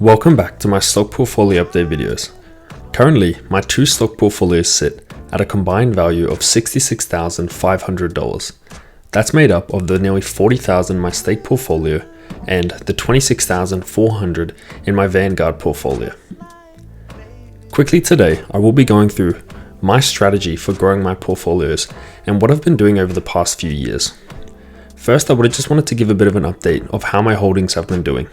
Welcome back to my stock portfolio update videos. Currently, my two stock portfolios sit at a combined value of $66,500. That's made up of the nearly $40,000 in my stake portfolio and the $26,400 in my Vanguard portfolio. Quickly today, I will be going through my strategy for growing my portfolios and what I've been doing over the past few years. First, I would have just wanted to give a bit of an update of how my holdings have been doing.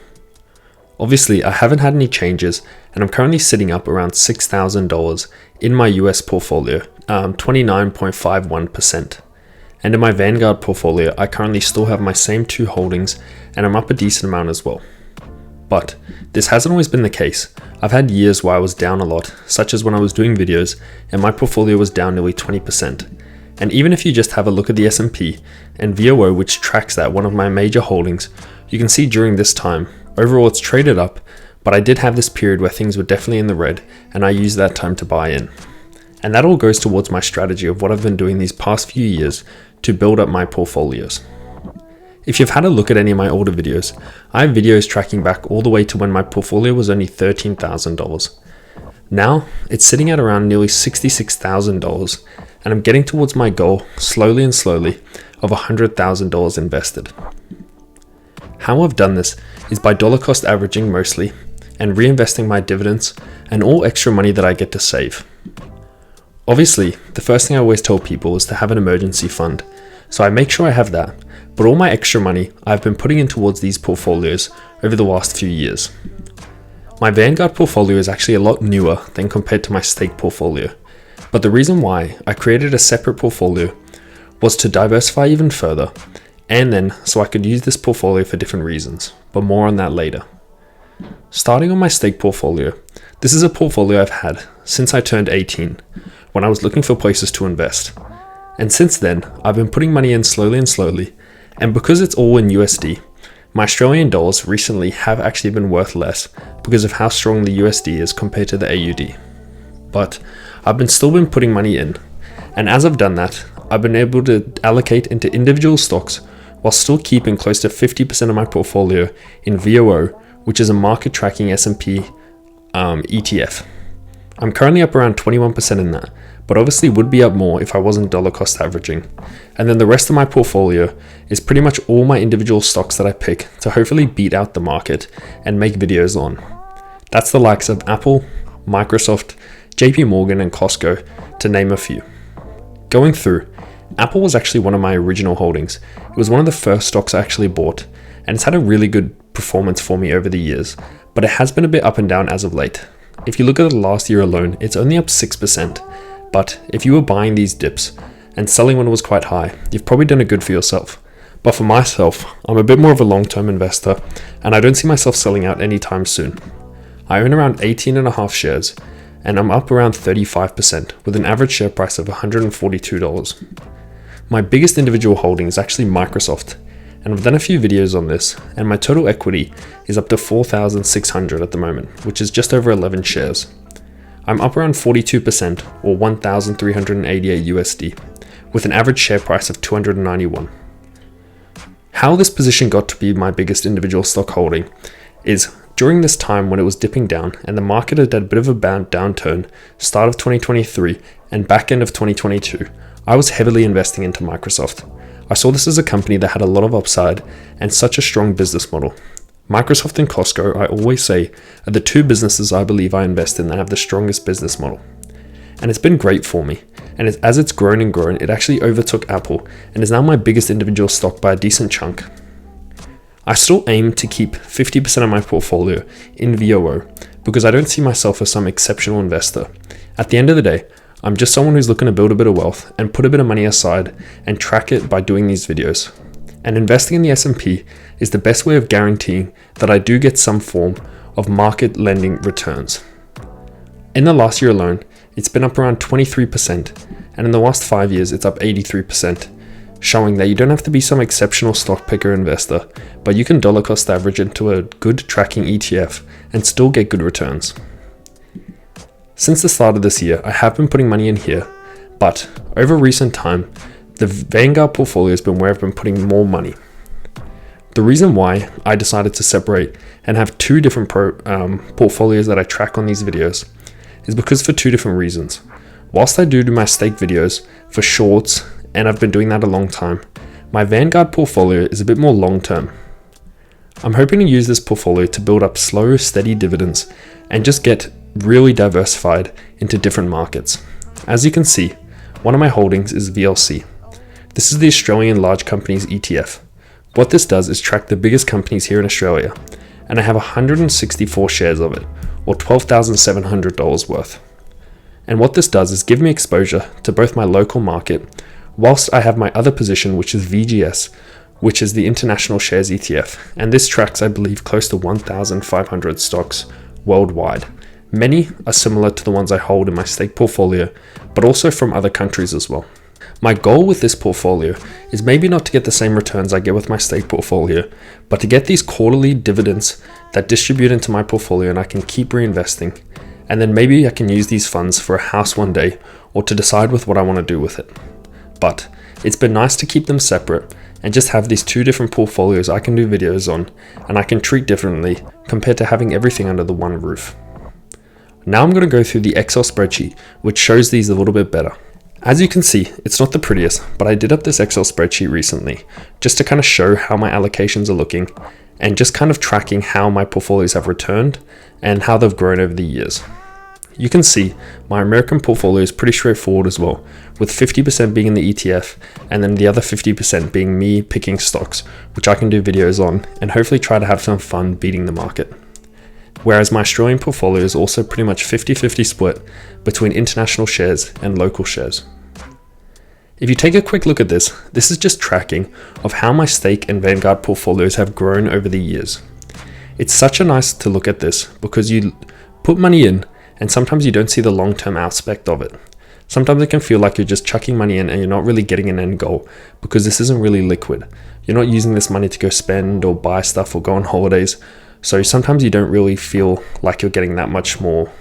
Obviously, I haven't had any changes and I'm currently sitting up around $6,000 in my US portfolio, 29.51%. And in my Vanguard portfolio, I currently still have my same two holdings and I'm up a decent amount as well. But this hasn't always been the case. I've had years where I was down a lot, such as when I was doing videos and my portfolio was down nearly 20%. And even if you just have a look at the S&P and VOO, which tracks that, one of my major holdings, you can see during this time, overall it's traded up, but I did have this period where things were definitely in the red and I used that time to buy in. And that all goes towards my strategy of what I've been doing these past few years to build up my portfolios. If you've had a look at any of my older videos, I have videos tracking back all the way to when my portfolio was only $13,000. Now it's sitting at around nearly $66,000 and I'm getting towards my goal slowly of $100,000 invested. How I've done this is by dollar cost averaging mostly and reinvesting my dividends and all extra money that I get to save. Obviously, the first thing I always tell people is to have an emergency fund, so I make sure I have that, but all my extra money I've been putting in towards these portfolios over the last few years. My Vanguard portfolio is actually a lot newer than compared to my stake portfolio, but the reason why I created a separate portfolio was to diversify even further, and then so I could use this portfolio for different reasons, but more on that later. Starting on my stake portfolio, this is a portfolio I've had since I turned 18, when I was looking for places to invest. And since then, I've been putting money in slowly, and because it's all in USD, my Australian dollars recently have actually been worth less because of how strong the USD is compared to the AUD. But I've still been putting money in, and as I've done that, I've been able to allocate into individual stocks while still keeping close to 50% of my portfolio in VOO, which is a market tracking S&P ETF. I'm currently up around 21% in that, but obviously would be up more if I wasn't dollar cost averaging. And then the rest of my portfolio is pretty much all my individual stocks that I pick to hopefully beat out the market and make videos on. That's the likes of Apple, Microsoft, JP Morgan and Costco, to name a few. Going through, Apple was actually one of my original holdings. It was one of the first stocks I actually bought, and it's had a really good performance for me over the years, but it has been a bit up and down as of late. If you look at the last year alone, it's only up 6%, but if you were buying these dips and selling when it was quite high, you've probably done a good for yourself. But for myself, I'm a bit more of a long-term investor, and I don't see myself selling out anytime soon. I own around 18.5 shares, and I'm up around 35% with an average share price of $142. My biggest individual holding is actually Microsoft, and I've done a few videos on this, and my total equity is up to $4,600 at the moment, which is just over 11 shares. I'm up around 42% or $1,388 USD, with an average share price of $291. How this position got to be my biggest individual stock holding is during this time when it was dipping down and the market had a bit of a downturn, start of 2023 and back end of 2022, I was heavily investing into Microsoft. I saw this as a company that had a lot of upside and such a strong business model. Microsoft and Costco, I always say, are the two businesses I believe I invest in that have the strongest business model. And it's been great for me. And as it's grown and grown, it actually overtook Apple and is now my biggest individual stock by a decent chunk. I still aim to keep 50% of my portfolio in VOO because I don't see myself as some exceptional investor. At the end of the day, I'm just someone who's looking to build a bit of wealth and put a bit of money aside and track it by doing these videos. And investing in the S&P is the best way of guaranteeing that I do get some form of market lending returns. In the last year alone, it's been up around 23%, and in the last 5 years, it's up 83%, showing that you don't have to be some exceptional stock picker investor, but you can dollar cost average into a good tracking ETF and still get good returns. Since the start of this year, I have been putting money in here, but over recent time, the Vanguard portfolio has been where I've been putting more money. The reason why I decided to separate and have two different portfolios that I track on these videos is because for two different reasons. Whilst I do my stake videos for shorts, and I've been doing that a long time, my Vanguard portfolio is a bit more long term. I'm hoping to use this portfolio to build up slow, steady dividends and just get really diversified into different markets. As you can see, one of my holdings is VLC. This is the Australian Large Companies ETF. What this does is track the biggest companies here in Australia, and I have 164 shares of it, or $12,700 worth. And what this does is give me exposure to both my local market, whilst I have my other position, which is VGS, which is the International Shares ETF, and this tracks, I believe, close to 1,500 stocks worldwide. Many are similar to the ones I hold in my stake portfolio, but also from other countries as well. My goal with this portfolio is maybe not to get the same returns I get with my stake portfolio, but to get these quarterly dividends that distribute into my portfolio and I can keep reinvesting, and then maybe I can use these funds for a house one day or to decide with what I want to do with it. But it's been nice to keep them separate and just have these two different portfolios I can do videos on and I can treat differently compared to having everything under the one roof. Now I'm going to go through the Excel spreadsheet, which shows these a little bit better. As you can see, it's not the prettiest, but I did up this Excel spreadsheet recently just to kind of show how my allocations are looking and just kind of tracking how my portfolios have returned and how they've grown over the years. You can see my American portfolio is pretty straightforward as well, with 50% being in the ETF and then the other 50% being me picking stocks, which I can do videos on and hopefully try to have some fun beating the market. Whereas my Australian portfolio is also pretty much 50-50 split between international shares and local shares. If you take a quick look at this is just tracking of how my stake and Vanguard portfolios have grown over the years. It's such a nice to look at this because you put money in and sometimes you don't see the long-term aspect of it. Sometimes it can feel like you're just chucking money in and you're not really getting an end goal because this isn't really liquid. You're not using this money to go spend or buy stuff or go on holidays. So sometimes you don't really feel like you're getting that much more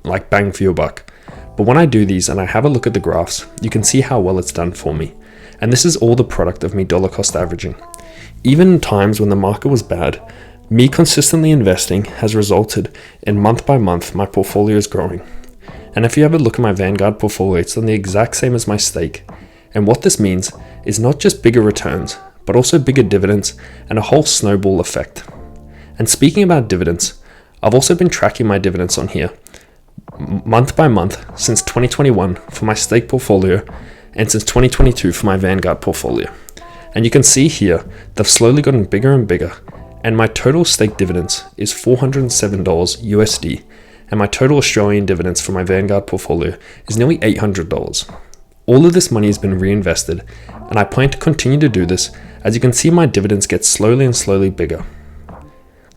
like bang for your buck. But when I do these and I have a look at the graphs, you can see how well it's done for me. And this is all the product of me dollar cost averaging. Even in times when the market was bad, me consistently investing has resulted in month by month my portfolio is growing. And if you have a look at my Vanguard portfolio, it's done the exact same as my stake. And what this means is not just bigger returns, but also bigger dividends and a whole snowball effect. And speaking about dividends, I've also been tracking my dividends on here month by month since 2021 for my stake portfolio and since 2022 for my Vanguard portfolio. And you can see here, they've slowly gotten bigger and bigger. And my total stake dividends is $407 USD. And my total Australian dividends for my Vanguard portfolio is nearly $800. All of this money has been reinvested, and I plan to continue to do this as you can see my dividends get slowly and slowly bigger.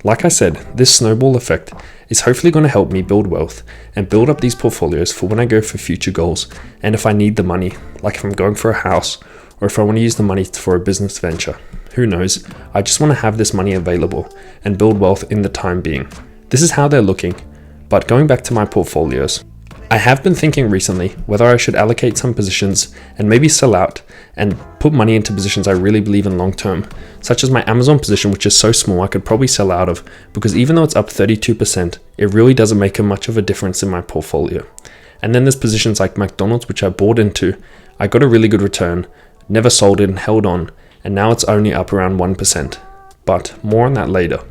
Like I said, this snowball effect is hopefully going to help me build wealth and build up these portfolios for when I go for future goals and if I need the money, like if I'm going for a house or if I want to use the money for a business venture. Who knows? I just want to have this money available and build wealth in the time being. This is how they're looking, but going back to my portfolios, I have been thinking recently whether I should allocate some positions and maybe sell out and put money into positions I really believe in long term, such as my Amazon position, which is so small I could probably sell out of because even though it's up 32%, it really doesn't make much of a difference in my portfolio. And then there's positions like McDonald's, which I bought into, I got a really good return, never sold it and held on, and now it's only up around 1%. But more on that later.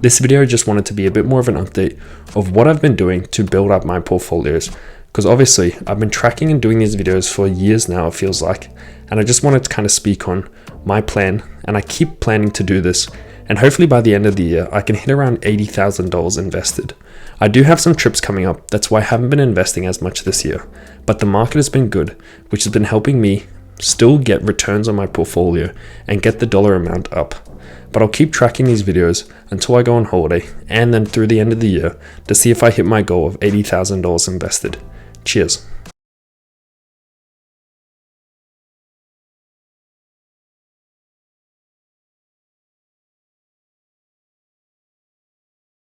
This video just wanted to be a bit more of an update of what I've been doing to build up my portfolios, because obviously I've been tracking and doing these videos for years now, it feels like, and I just wanted to kind of speak on my plan, and I keep planning to do this, and hopefully by the end of the year I can hit around $80,000 invested. I do have some trips coming up, that's why I haven't been investing as much this year, but the market has been good, which has been helping me still get returns on my portfolio and get the dollar amount up. But I'll keep tracking these videos until I go on holiday and then through the end of the year to see if I hit my goal of $80,000 invested. Cheers.